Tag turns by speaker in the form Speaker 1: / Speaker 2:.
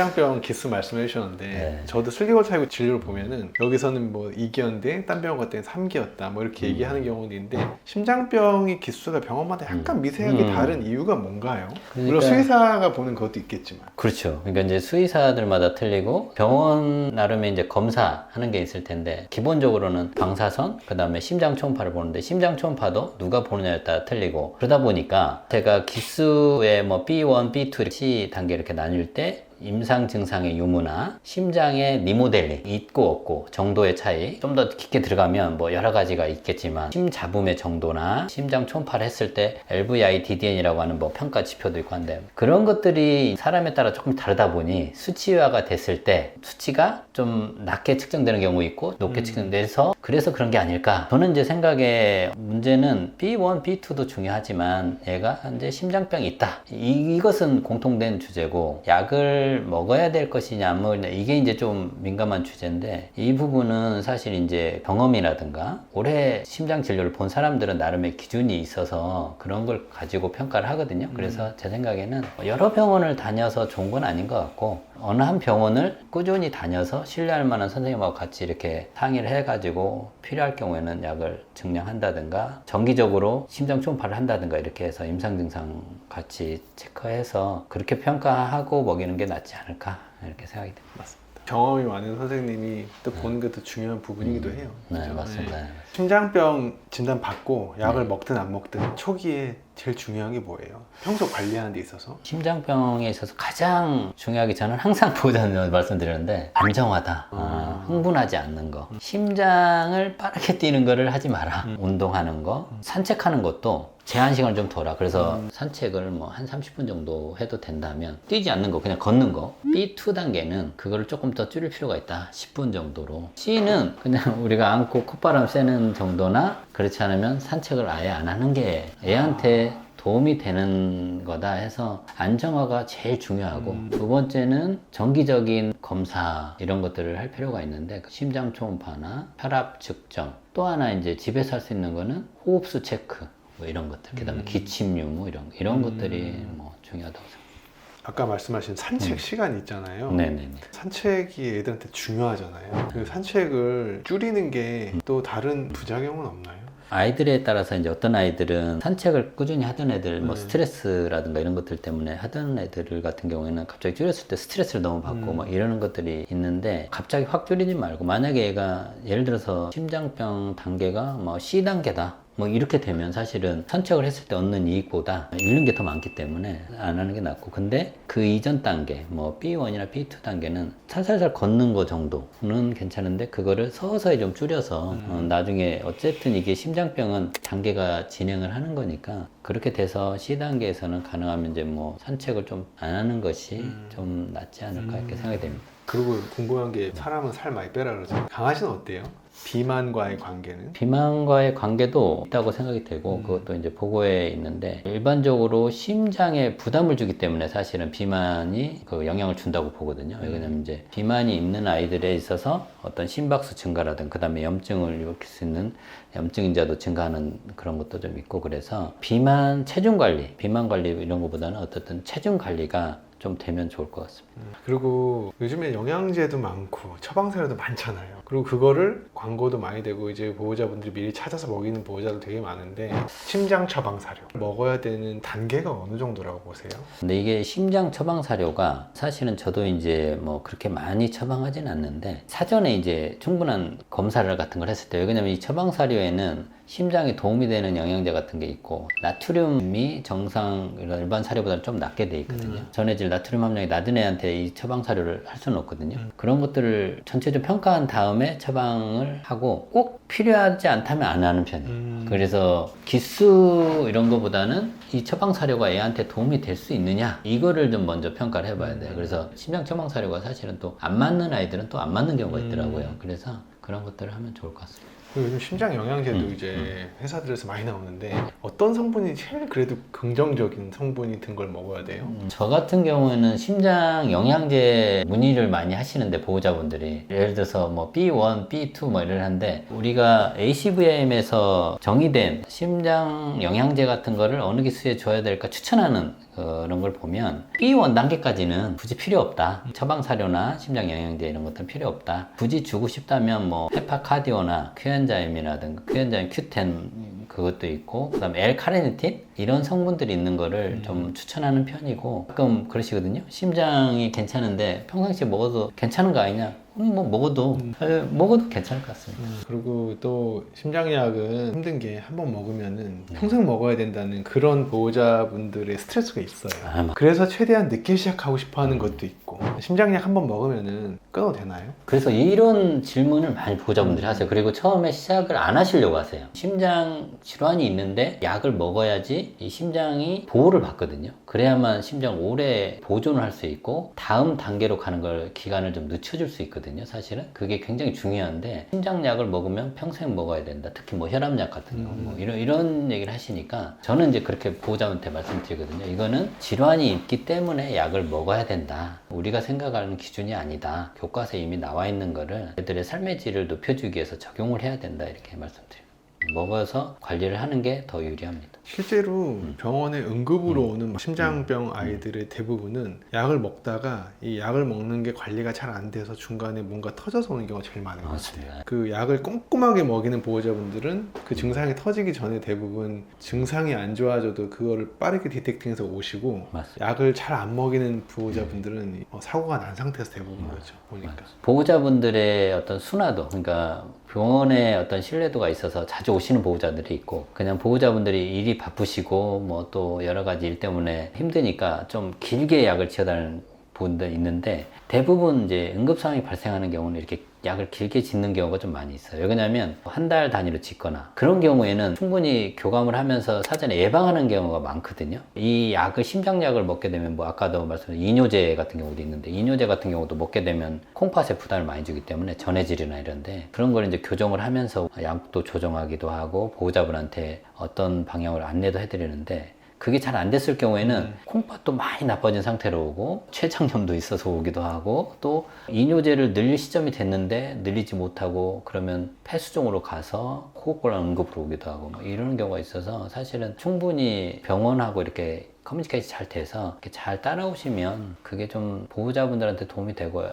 Speaker 1: 심장병 기수 말씀해 주셨는데
Speaker 2: 네.
Speaker 1: 저도 슬기골차이고 진료를 보면은 여기서는 뭐 2기였는데 딴 병원 갔더니 3기였다 뭐 이렇게 얘기하는 경우도 있는데 심장병의 기수가 병원마다 약간 미세하게 다른 이유가 뭔가요? 물론
Speaker 2: 그러니까-
Speaker 1: 수의사가 보는 것도 있겠지만.
Speaker 2: 그렇죠. 그러니까 이제 수의사들마다 틀리고 병원 나름의 이제 검사하는 게 있을 텐데 기본적으로는 방사선, 그 다음에 심장 초음파를 보는데 심장 초음파도 누가 보느냐에 따라 틀리고 그러다 보니까 제가 기수의 뭐 B1, B2, C 단계 이렇게 나뉠 때 임상 증상의 유무나 심장의 리모델링 있고 없고 정도의 차이 좀 더 깊게 들어가면 뭐 여러 가지가 있겠지만 심 잡음의 정도나 심장 초음파를 했을 때 LVI, DDN이라고 하는 뭐 평가 지표도 있고 한데 그런 것들이 사람에 따라 조금 다르다 보니 수치화가 됐을 때 수치가 좀 낮게 측정되는 경우 있고 높게 측정돼서 그래서 그런 게 아닐까. 저는 이제 생각에 문제는 B1, B2도 중요하지만 얘가 이제 심장병이 있다. 이것은 공통된 주제고 약을 먹어야 될 것이냐 안 먹으냐 이게 이제 좀 민감한 주제인데 이 부분은 사실 이제 경험이라든가 오래 심장 진료를 본 사람들은 나름의 기준이 있어서 그런 걸 가지고 평가를 하거든요. 그래서 제 생각에는 여러 병원을 다녀서 좋은 건 아닌 것 같고 어느 한 병원을 꾸준히 다녀서 신뢰할 만한 선생님하고 같이 이렇게 상의를 해가지고 필요할 경우에는 약을 증량한다든가 정기적으로 심장 초음파를 한다든가 이렇게 해서 임상 증상 같이 체크해서 그렇게 평가하고 먹이는 게 낫지 않을까 이렇게 생각이 듭니다.
Speaker 1: 맞습니다. 경험이 많은 선생님이 또 보는 것도 중요한 부분이기도 해요.
Speaker 2: 네,
Speaker 1: 그죠?
Speaker 2: 맞습니다.
Speaker 1: 네. 심장병 진단 받고 약을 먹든 안 먹든 초기에 제일 중요한 게 뭐예요? 평소 관리하는 데 있어서?
Speaker 2: 심장병에 있어서 가장 중요하게 저는 항상 보호자님 말씀드리는데 안정하다, 흥분하지 않는 거, 심장을 빠르게 뛰는 거를 하지 마라. 운동하는 거, 산책하는 것도 제한 시간을 좀 둬라. 그래서 산책을 뭐 한 30분 정도 해도 된다면 뛰지 않는 거 그냥 걷는 거. B2 단계는 그거를 조금 더 줄일 필요가 있다. 10분 정도로. C는 그냥 우리가 안고 콧바람 쐬는 정도나 그렇지 않으면 산책을 아예 안 하는 게 애한테 도움이 되는 거다 해서 안정화가 제일 중요하고 두 번째는 정기적인 검사 이런 것들을 할 필요가 있는데 심장 초음파나 혈압 측정 또 하나 이제 집에서 할 수 있는 거는 호흡수 체크 뭐 이런 것들 그다음에 기침 유무 이런 것들이 뭐 중요하다고 생각합니다.
Speaker 1: 아까 말씀하신 산책 시간이 있잖아요.
Speaker 2: 네네네.
Speaker 1: 산책이 애들한테 중요하잖아요. 그 산책을 줄이는 게 또 다른 부작용은 없나요?
Speaker 2: 아이들에 따라서 이제 어떤 아이들은 산책을 꾸준히 하던 애들 뭐 스트레스라든가 이런 것들 때문에 하던 애들 같은 경우에는 갑자기 줄였을 때 스트레스를 너무 받고 막 이러는 것들이 있는데 갑자기 확 줄이지 말고 만약에 얘가 예를 들어서 심장병 단계가 뭐 C 단계다 뭐 이렇게 되면 사실은 산책을 했을 때 얻는 이익보다 잃는 게 더 많기 때문에 안 하는 게 낫고 근데 그 이전 단계 뭐 B1이나 B2 단계는 살살살 걷는 거 정도는 괜찮은데 그거를 서서히 좀 줄여서 나중에 어쨌든 이게 심장병은 단계가 진행을 하는 거니까 그렇게 돼서 C 단계에서는 가능하면 이제 뭐 산책을 좀 안 하는 것이 좀 낫지 않을까 이렇게 생각이 됩니다.
Speaker 1: 그리고 궁금한 게 사람은 살 많이 빼라 그러죠. 강아지는 어때요? 비만과의 관계는?
Speaker 2: 비만과의 관계도 있다고 생각이 되고 그것도 이제 보고에 있는데 일반적으로 심장에 부담을 주기 때문에 사실은 비만이 그 영향을 준다고 보거든요. 왜냐면 이제 비만이 있는 아이들에 있어서 어떤 심박수 증가라든 그 다음에 염증을 일으킬 수 있는 염증 인자도 증가하는 그런 것도 좀 있고 그래서 비만 체중 관리, 비만 관리 이런 것보다는 어떻든 체중 관리가 좀 되면 좋을 것 같습니다.
Speaker 1: 그리고 요즘에 영양제도 많고 처방사료도 많잖아요. 그리고 그거를 광고도 많이 되고 이제 보호자분들이 미리 찾아서 먹이는 보호자도 되게 많은데 심장 처방사료 먹어야 되는 단계가 어느 정도라고 보세요?
Speaker 2: 근데 이게 심장 처방 사료가 사실은 저도 이제 뭐 그렇게 많이 처방하진 않는데 사전에 이제 충분한 검사를 같은 걸 했을 때 왜냐면 이 처방 사료에는 심장에 도움이 되는 영양제 같은 게 있고 나트륨이 정상 일반 사료보다 좀 낮게 돼 있거든요. 전해질 나트륨 함량이 낮은 애한테 이 처방 사료를 할 수는 없거든요. 그런 것들을 전체적으로 평가한 다음에 처방을 하고 꼭 필요하지 않다면 안 하는 편이에요. 그래서 기수 이런 거보다는 이 처방 사료가 애한테 도움이 될 수 있느냐 이거를 좀 먼저 평가를 해봐야 돼요. 그래서 심장 처방 사료가 사실은 또 안 맞는 아이들은 또 안 맞는 경우가 있더라고요. 그래서 그런 것들을 하면 좋을 것 같습니다.
Speaker 1: 그리고 요즘 심장 영양제도 이제 회사들에서 많이 나오는데 어떤 성분이 제일 그래도 긍정적인 성분이 든 걸 먹어야 돼요?
Speaker 2: 저 같은 경우에는 심장 영양제 문의를 많이 하시는데 보호자분들이 예를 들어서 뭐 B1, B2 뭐 이러는데 우리가 ACVM에서 정의된 심장 영양제 같은 거를 어느 기수에 줘야 될까 추천하는 그런 걸 보면 B1 단계까지는 굳이 필요 없다. 처방사료나 심장 영양제 이런 것들은 필요 없다. 굳이 주고 싶다면 뭐 헤파카디오나 큐엔자임이라든가 큐엔자임 Q10 그것도 있고 그다음에 L-카르니틴 이런 성분들이 있는 거를 좀 추천하는 편이고 가끔 그러시거든요. 심장이 괜찮은데 평상시에 먹어도 괜찮은 거 아니냐? 뭐 먹어도 괜찮을 것 같습니다.
Speaker 1: 그리고 또 심장약은 힘든 게 한 번 먹으면은 평생 먹어야 된다는 그런 보호자분들의 스트레스가 있어요. 그래서 최대한 늦게 시작하고 싶어 하는 것도 있고 심장약 한 번 먹으면은 끊어도 되나요?
Speaker 2: 그래서 이런 질문을 많이 보호자분들이 하세요. 그리고 처음에 시작을 안 하시려고 하세요. 심장 질환이 있는데 약을 먹어야지 이 심장이 보호를 받거든요. 그래야만 심장 오래 보존을 할 수 있고 다음 단계로 가는 걸 기간을 좀 늦춰줄 수 있거든요. 사실은 그게 굉장히 중요한데 심장약을 먹으면 평생 먹어야 된다. 특히 뭐 혈압약 같은 거 뭐 이런 얘기를 하시니까 저는 이제 그렇게 보호자한테 말씀드리거든요. 이거는 질환이 있기 때문에 약을 먹어야 된다. 우리가 생각하는 기준이 아니다. 교과서에 이미 나와 있는 거를 애들의 삶의 질을 높여주기 위해서 적용을 해야 된다. 이렇게 말씀드려요. 먹어서 관리를 하는 게 더 유리합니다.
Speaker 1: 실제로 병원에 응급으로 오는 심장병 아이들의 대부분은 약을 먹다가 이 약을 먹는 게 관리가 잘 안 돼서 중간에 뭔가 터져서 오는 경우가 제일 많은 것 같아요. 그 약을 꼼꼼하게 먹이는 보호자분들은 그 증상이 터지기 전에 대부분 증상이 안 좋아져도 그거를 빠르게 디텍팅해서 오시고
Speaker 2: 맞습니다.
Speaker 1: 약을 잘 안 먹이는 보호자분들은 사고가 난 상태에서 대부분 거죠. 보니까.
Speaker 2: 보호자분들의 어떤 순화도, 그러니까 병원에 어떤 신뢰도가 있어서 자주 오시는 보호자들이 있고, 그냥 보호자분들이 일이 바쁘시고 뭐 또 여러 가지 일 때문에 힘드니까 좀 길게 약을 지어달라는 분들 있는데, 대부분 이제 응급 상황이 발생하는 경우는 이렇게 약을 길게 짓는 경우가 좀 많이 있어요. 왜냐하면 한 달 단위로 짓거나 그런 경우에는 충분히 교감을 하면서 사전에 예방하는 경우가 많거든요. 이 약을 심장약을 먹게 되면 뭐 아까도 말씀드린 이뇨제 같은 경우도 있는데, 이뇨제 같은 경우도 먹게 되면 콩팥에 부담을 많이 주기 때문에 전해질이나 이런데, 그런 걸 이제 교정을 하면서 약도 조정하기도 하고 보호자분한테 어떤 방향으로 안내도 해드리는데, 그게 잘 안 됐을 경우에는 콩팥도 많이 나빠진 상태로 오고 췌장염도 있어서 오기도 하고, 또 이뇨제를 늘릴 시점이 됐는데 늘리지 못하고 그러면 폐수종으로 가서 호흡곤란 응급으로 오기도 하고 뭐 이런 경우가 있어서, 사실은 충분히 병원하고 이렇게 커뮤니케이션이 잘 돼서 이렇게 잘 따라오시면 그게 좀 보호자분들한테 도움이 되고요.